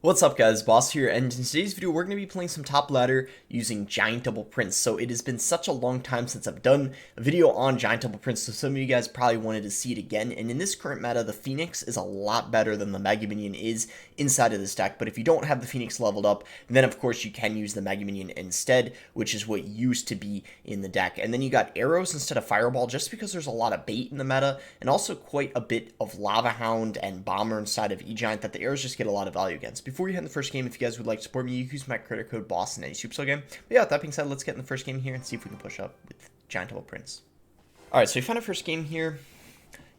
What's up guys, Boss here, and in today's video we're going to be playing some top ladder using Giant Double Prince. So it has been such a long time since I've done a video on Giant Double Prince, so some of you guys probably wanted to see it again. And in this current meta, the Phoenix is a lot better than the Mega Minion is inside of this deck. But if you don't have the Phoenix leveled up, then of course you can use the Mega Minion instead, which is what used to be in the deck. And then you got arrows instead of Fireball, just because there's a lot of bait in the meta, and also quite a bit of Lava Hound and Bomber inside of E-Giant that the arrows just get a lot of value against. Before you head in the first game, if you guys would like to support me, you can use my credit code BOSS in any Supercell game. But yeah, with that being said, let's get in the first game here and see if we can push up with Giant Double Prince. Alright, so we found our first game here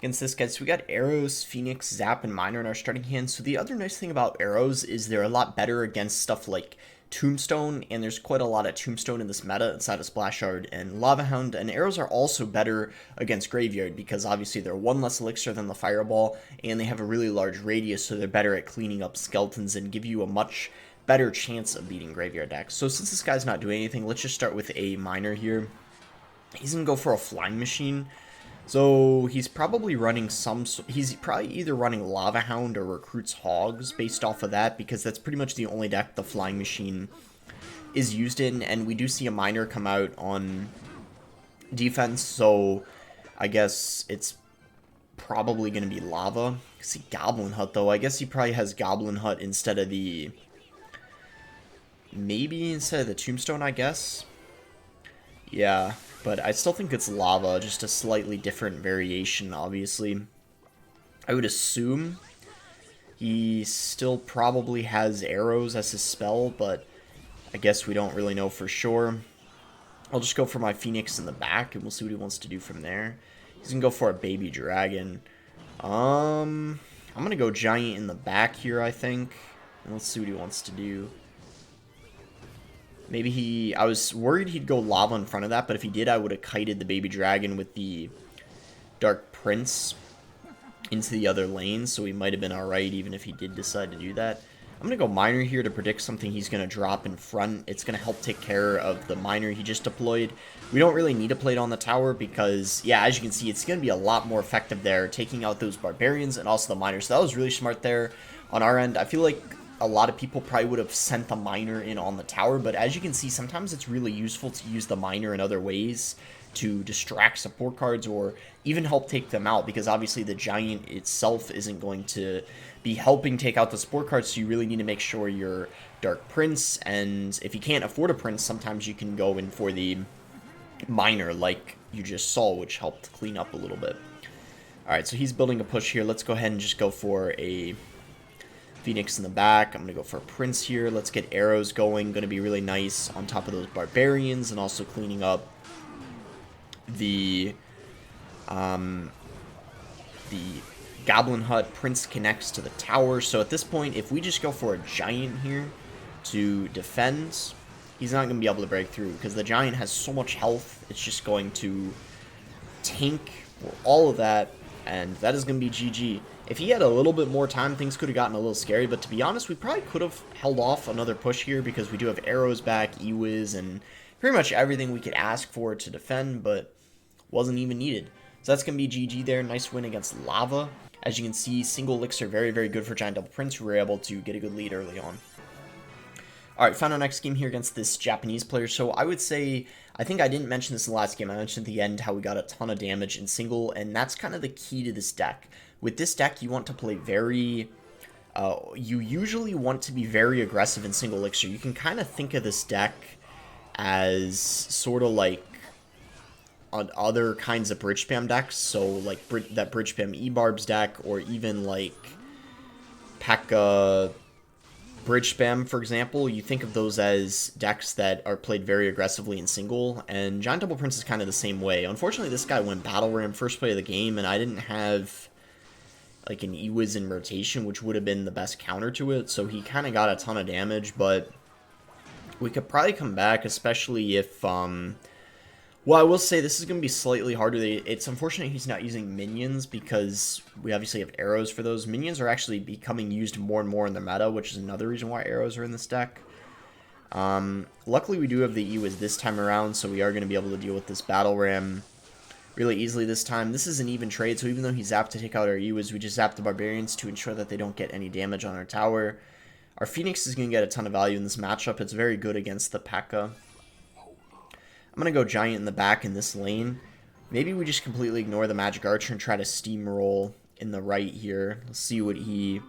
against this guy. So we got Arrows, Phoenix, Zap, and Miner in our starting hand. So the other nice thing about Arrows is they're a lot better against stuff like Tombstone, and there's quite a lot of Tombstone in this meta inside of Splash Shard and Lava Hound. And arrows are also better against Graveyard because obviously they're one less elixir than the Fireball, and they have a really large radius, so they're better at cleaning up skeletons and give you a much better chance of beating Graveyard decks. So since this guy's not doing anything, let's just start with a Miner here. He's gonna go for a Flying Machine. So he's probably running he's probably either running Lava Hound or Recruits Hogs based off of that, because that's pretty much the only deck the Flying Machine is used in, and we do see a Miner come out on defense, so I guess it's probably going to be Lava. I see Goblin Hut though. I guess he probably has Goblin Hut instead of the... maybe instead of the Tombstone, I guess. Yeah, but I still think it's Lava, just a slightly different variation, obviously. I would assume he still probably has arrows as his spell, but I guess we don't really know for sure. I'll just go for my Phoenix in the back, and we'll see what he wants to do from there. He's going to go for a Baby Dragon. I'm going to go Giant in the back here, I think. And let's see what he wants to do. Maybe I was worried he'd go Lava in front of that, but if he did, I would have kited the Baby Dragon with the Dark Prince into the other lane, so he might have been alright even if he did decide to do that. I'm going to go Miner here to predict something he's going to drop in front. It's going to help take care of the Miner he just deployed. We don't really need to play it on the tower because, yeah, as you can see, it's going to be a lot more effective there, taking out those Barbarians and also the Miner. So that was really smart there on our end. I feel like a lot of people probably would have sent the Miner in on the tower, but as you can see, sometimes it's really useful to use the Miner in other ways to distract support cards or even help take them out, because obviously the Giant itself isn't going to be helping take out the support cards, so you really need to make sure you're Dark Prince, and if you can't afford a Prince, sometimes you can go in for the Miner like you just saw, which helped clean up a little bit. Alright, so he's building a push here. Let's go ahead and just go for a Phoenix in the back. I'm going to go for a Prince here. Let's get arrows going. Going to be really nice on top of those Barbarians, and also cleaning up the Goblin Hut. Prince connects to the tower. So at this point, if we just go for a Giant here to defend, he's not going to be able to break through because the Giant has so much health. It's just going to tank for all of that, and that is going to be GG. If he had a little bit more time, things could have gotten a little scary, but to be honest, we probably could have held off another push here because we do have arrows back, E-Wiz, and pretty much everything we could ask for to defend, but wasn't even needed. So that's going to be GG there. Nice win against Lava. As you can see, single elixir, very, very good for Giant Double Prince. We were able to get a good lead early on. Alright, found our next game here against this Japanese player. So I would say, I think I didn't mention this in the last game. I mentioned at the end how we got a ton of damage in single, and that's kind of the key to this deck. With this deck, you want to play very... you usually want to be very aggressive in single elixir. You can kind of think of this deck as sort of like on other kinds of bridge spam decks. So like that bridge spam E-Barbs deck, or even like P.E.K.K.A. Bridge Spam, for example. You think of those as decks that are played very aggressively in single, and Giant Double Prince is kind of the same way. Unfortunately, this guy went Battle Ram first play of the game, and I didn't have like an E-Wiz in rotation, which would have been the best counter to it, so he kind of got a ton of damage, but we could probably come back, especially if, well, I will say this is going to be slightly harder. It's unfortunate he's not using minions because we obviously have arrows for those. Minions are actually becoming used more and more in the meta, which is another reason why arrows are in this deck. Luckily, we do have the E-Wiz this time around, so we are going to be able to deal with this Battle Ram really easily this time. This is an even trade, so even though he zapped to take out our E-Wiz, we just zapped the Barbarians to ensure that they don't get any damage on our tower. Our Phoenix is going to get a ton of value in this matchup. It's very good against the P.E.K.K.A. I'm going to go Giant in the back in this lane. Maybe we just completely ignore the Magic Archer and try to steamroll in the right here. Let's see what he...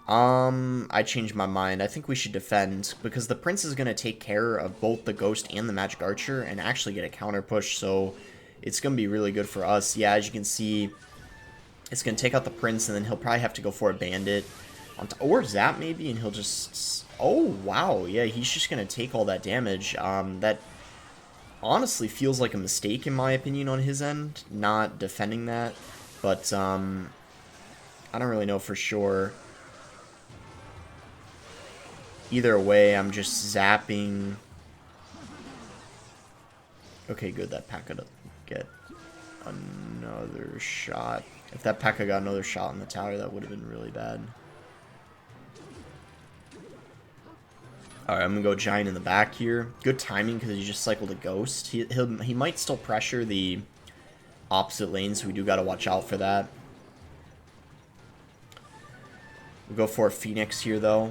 I changed my mind. I think we should defend, because the Prince is going to take care of both the Ghost and the Magic Archer and actually get a counter push, so it's going to be really good for us. Yeah, as you can see, it's going to take out the Prince, and then he'll probably have to go for a Bandit. Or Zap, maybe, and he'll just... Oh, wow. Yeah, he's just going to take all that damage. That honestly feels like a mistake, in my opinion, on his end, not defending that. But, I don't really know for sure. Either way, I'm just zapping. Okay, good. That P.E.K.K.A. doesn't get another shot. If that P.E.K.K.A. got another shot on the tower, that would have been really bad. Alright, I'm going to go Giant in the back here. Good timing because he just cycled a Ghost. He might still pressure the opposite lane, so we do got to watch out for that. We'll go for a Phoenix here, though.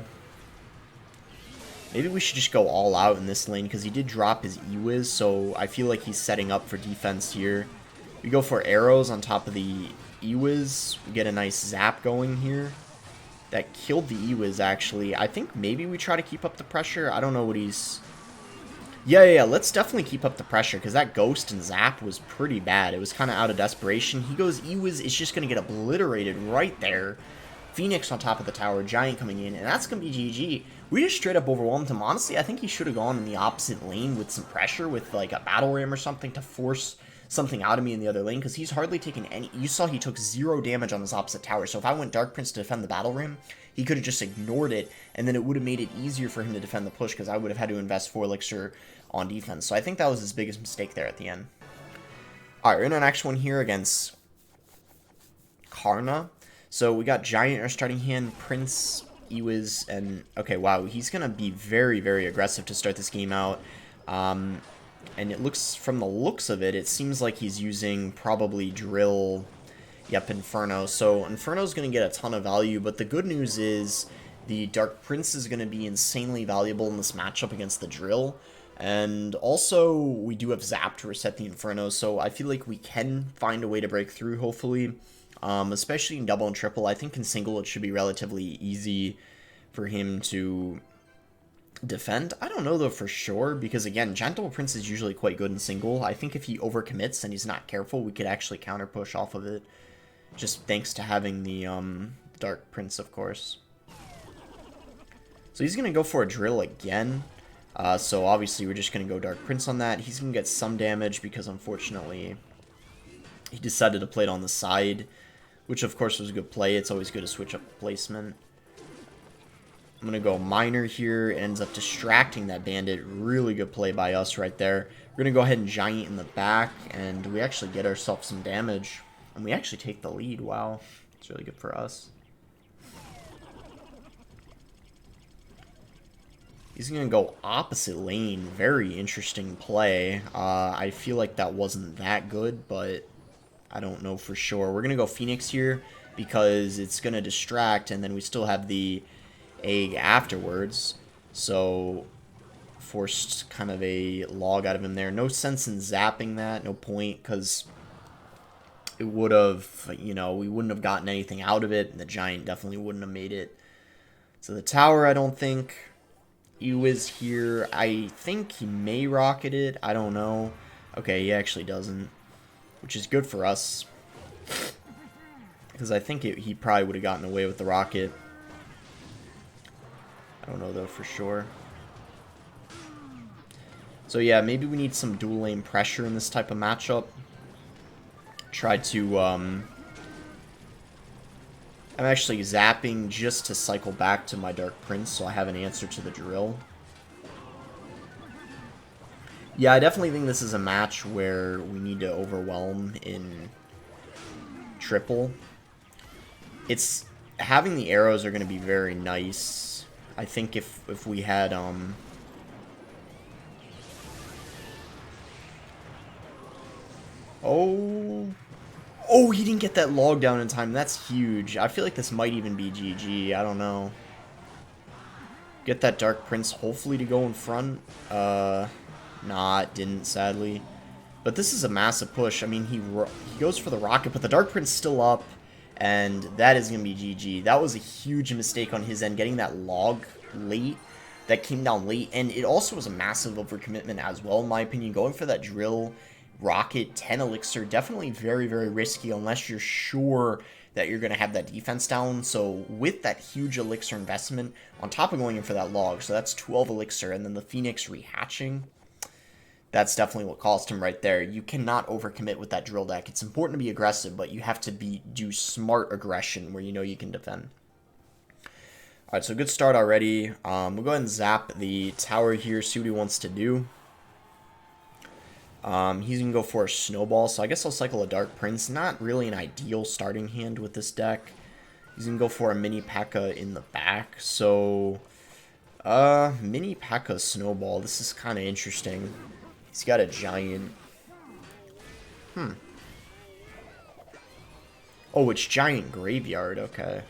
Maybe we should just go all out in this lane, because he did drop his E-Wiz, so I feel like he's setting up for defense here. We go for arrows on top of the E-Wiz. We get a nice zap going here. That killed the E-Wiz, actually. I think maybe we try to keep up the pressure. I don't know what he's... Yeah, let's definitely keep up the pressure, because that Ghost and zap was pretty bad. It was kind of out of desperation. He goes E-Wiz, it's just going to get obliterated right there. Phoenix on top of the tower, Giant coming in, and that's going to be GG. We just straight up overwhelmed him. Honestly, I think he should have gone in the opposite lane with some pressure, with like a battle ram or something to force something out of me in the other lane, because he's hardly taken any... You saw he took 0 damage on his opposite tower, so if I went Dark Prince to defend the battle ram, he could have just ignored it, and then it would have made it easier for him to defend the push, because I would have had to invest 4 elixir on defense. So I think that was his biggest mistake there at the end. Alright, we're in our next one here against Karna. So we got Giant in our starting hand, Prince, E-Wiz, and... Okay, wow, he's going to be very, very aggressive to start this game out. And it looks, from the looks of it, it seems like he's using probably Drill, yep, Inferno. So Inferno's going to get a ton of value, but the good news is the Dark Prince is going to be insanely valuable in this matchup against the Drill. And also, we do have Zap to reset the Inferno, so I feel like we can find a way to break through, hopefully. Especially in double and triple. I think in single it should be relatively easy for him to defend. I don't know though for sure, because again, Giant Double Prince is usually quite good in single. I think if he overcommits and he's not careful, we could actually counter push off of it, just thanks to having the Dark Prince, of course. So he's gonna go for a Drill again. So obviously we're just gonna go Dark Prince on that. He's gonna get some damage because unfortunately he decided to play it on the side, which of course was a good play. It's always good to switch up placement. I'm going to go Miner here. It ends up distracting that Bandit. Really good play by us right there. We're going to go ahead and Giant in the back, and we actually get ourselves some damage. And we actually take the lead. Wow. It's really good for us. He's going to go opposite lane. Very interesting play. I feel like that wasn't that good, but I don't know for sure. We're going to go Phoenix here because it's going to distract, and then we still have the egg afterwards. So, forced kind of a log out of him there. No sense in zapping that. No point, because it would have, you know, we wouldn't have gotten anything out of it, and the Giant definitely wouldn't have made it. So the tower, I don't think. E-Wiz here. I think he may rocket it. I don't know. Okay, he actually doesn't, which is good for us, because I think he probably would have gotten away with the rocket. I don't know though for sure. So yeah, maybe we need some dual lane pressure in this type of matchup. Try to I'm actually zapping just to cycle back to my Dark Prince, so I have an answer to the Drill. Yeah, I definitely think this is a match where we need to overwhelm in triple. It's having the arrows are going to be very nice. I think if we had Oh, he didn't get that log down in time. That's huge. I feel like this might even be GG. I don't know. Get that Dark Prince hopefully to go in front. Nah, it didn't, sadly. But this is a massive push. I mean, he goes for the rocket, but the Dark Prince still up, and that is going to be GG. That was a huge mistake on his end, getting that log late. That came down late, and it also was a massive overcommitment as well, in my opinion. Going for that drill, rocket, 10 elixir, definitely very, very risky unless you're sure that you're going to have that defense down. So with that huge elixir investment, on top of going in for that log, so that's 12 elixir, and then the Phoenix rehatching, that's definitely what cost him right there. You cannot overcommit with that drill deck. It's important to be aggressive, but you have to do smart aggression where you know you can defend. Alright, so good start already. We'll go ahead and zap the tower here, see what he wants to do. He's going to go for a snowball, so I guess I'll cycle a Dark Prince. Not really an ideal starting hand with this deck. He's going to go for a mini P.E.K.K.A. in the back, so... mini P.E.K.K.A. snowball, this is kind of interesting. He's got a giant... Oh, it's giant graveyard, okay.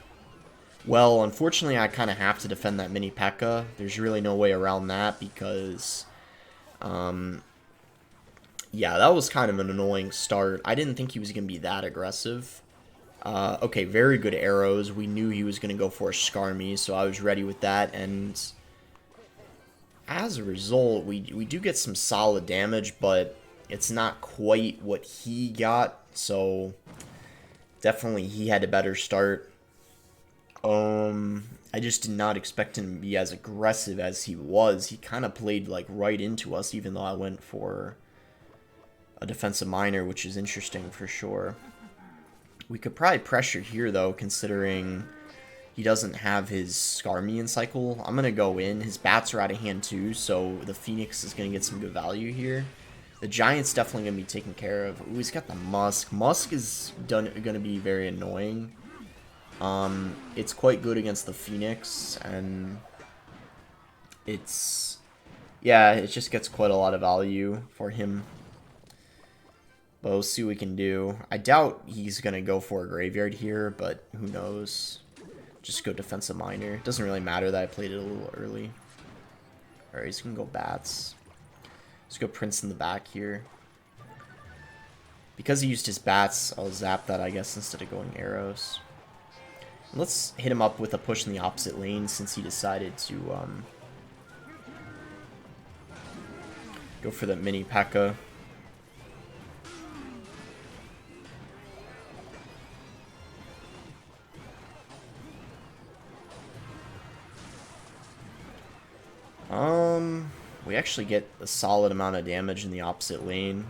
Well, unfortunately, I kind of have to defend that mini P.E.K.K.A. There's really no way around that because... yeah, that was kind of an annoying start. I didn't think he was going to be that aggressive. Okay, very good arrows. We knew he was going to go for a Skarmy, so I was ready with that. And as a result, we do get some solid damage, but it's not quite what he got. So definitely he had a better start. I just did not expect him to be as aggressive as he was. He kind of played like right into us, even though I went for a defensive miner, which is interesting for sure. We could probably pressure here, though, considering he doesn't have his Skarmy in cycle. I'm going to go in. His bats are out of hand, too, so the Phoenix is going to get some good value here. The Giant's definitely going to be taken care of. Ooh, he's got the Musk. Musk is going to be very annoying. It's quite good against the Phoenix, and it's... yeah, it just gets quite a lot of value for him. But we'll see what we can do. I doubt he's going to go for a graveyard here, but who knows. Just go defensive miner. It doesn't really matter that I played it a little early. Alright, he's going to go bats. Let's go Prince in the back here. Because he used his bats, I'll zap that, I guess, instead of going arrows. And let's hit him up with a push in the opposite lane since he decided to go for the mini P.E.K.K.A. We actually get a solid amount of damage in the opposite lane.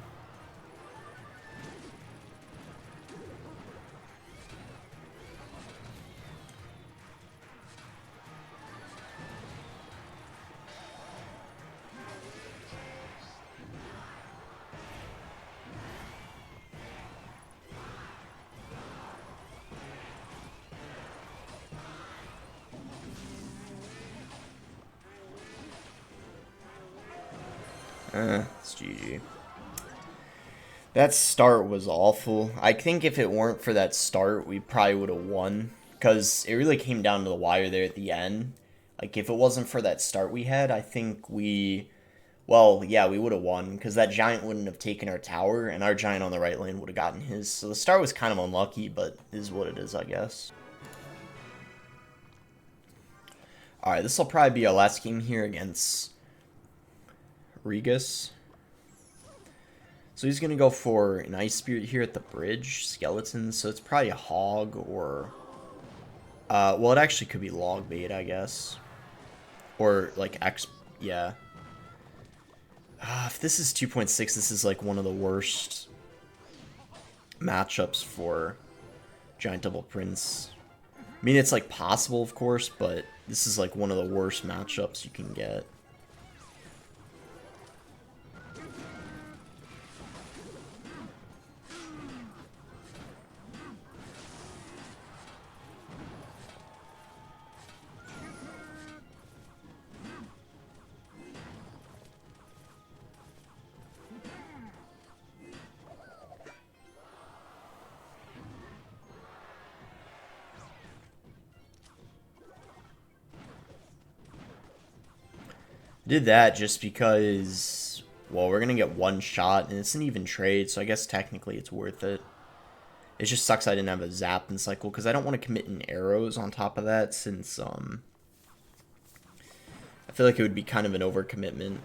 It's GG. That start was awful. I think if it weren't for that start, we probably would have won. Because it really came down to the wire there at the end. Like, if it wasn't for that start we had, I think we... well, yeah, we would have won. Because that Giant wouldn't have taken our tower, and our Giant on the right lane would have gotten his. So the start was kind of unlucky, but it is what it is, I guess. Alright, this will probably be our last game here against Regus. So he's going to go for an Ice Spirit here at the bridge, Skeleton, so it's probably a Hog or... well, it actually could be Log Bait, I guess. Or, like, yeah. If this is 2.6, this is, like, one of the worst matchups for Giant Double Prince. I mean, it's, like, possible, of course, but this is, like, one of the worst matchups you can get. Did that just because, well, we're going to get one shot, and it's an even trade, so I guess technically it's worth it. It just sucks I didn't have a zap and cycle, because I don't want to commit in arrows on top of that, since, I feel like it would be kind of an overcommitment.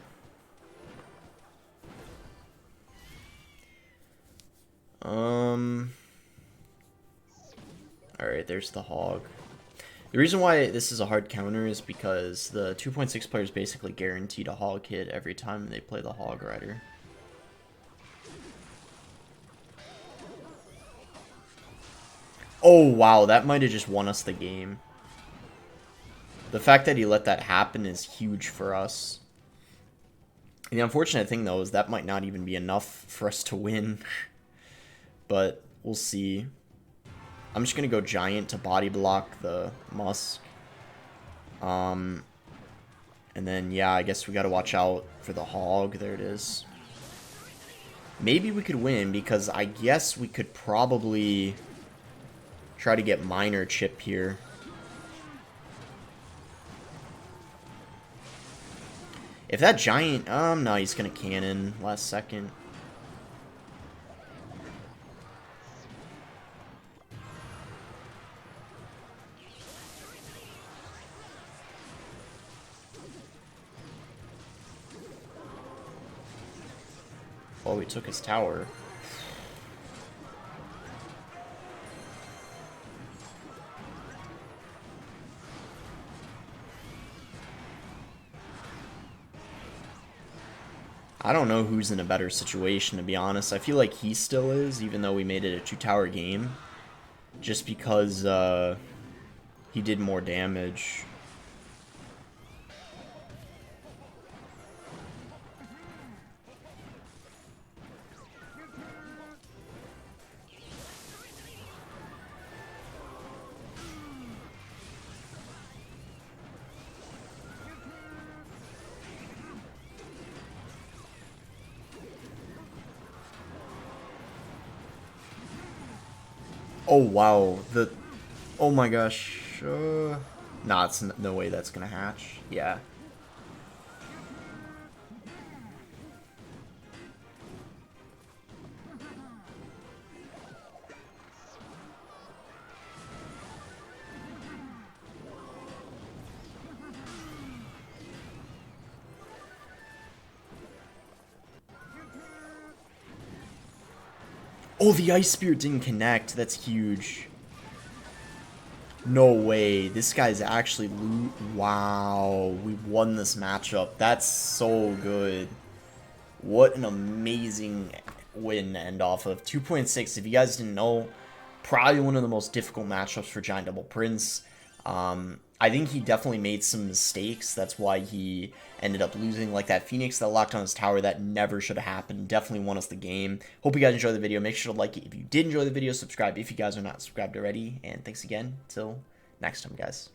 Alright, there's the hog. The reason why this is a hard counter is because the 2.6 players basically guaranteed a hog hit every time they play the hog rider. Oh, wow, that might have just won us the game. The fact that he let that happen is huge for us. And the unfortunate thing, though, is that might not even be enough for us to win. But we'll see. I'm just going to go Giant to body block the Musk. And then, yeah, I guess we got to watch out for the Hog. There it is. Maybe we could win, because I guess we could probably try to get Minor Chip here. If that Giant... no, he's going to cannon last second. Oh, he took his tower. I don't know who's in a better situation, to be honest. I feel like he still is, even though we made it a 2-tower game. Just because he did more damage. Oh, wow. Oh my gosh. Nah, it's no way that's gonna hatch. Yeah. Oh, the Ice Spear didn't connect. That's huge. No way. This guy's actually wow. We won this matchup. That's so good. What an amazing win to end off of. 2.6, if you guys didn't know, probably one of the most difficult matchups for Giant Double Prince. I think he definitely made some mistakes. That's why he ended up losing. Like that Phoenix that locked on his tower, that never should have happened. Definitely won us the game. Hope you guys enjoyed the video. Make sure to like it if you did enjoy the video. Subscribe if you guys are not subscribed already. And thanks again. Till next time, guys.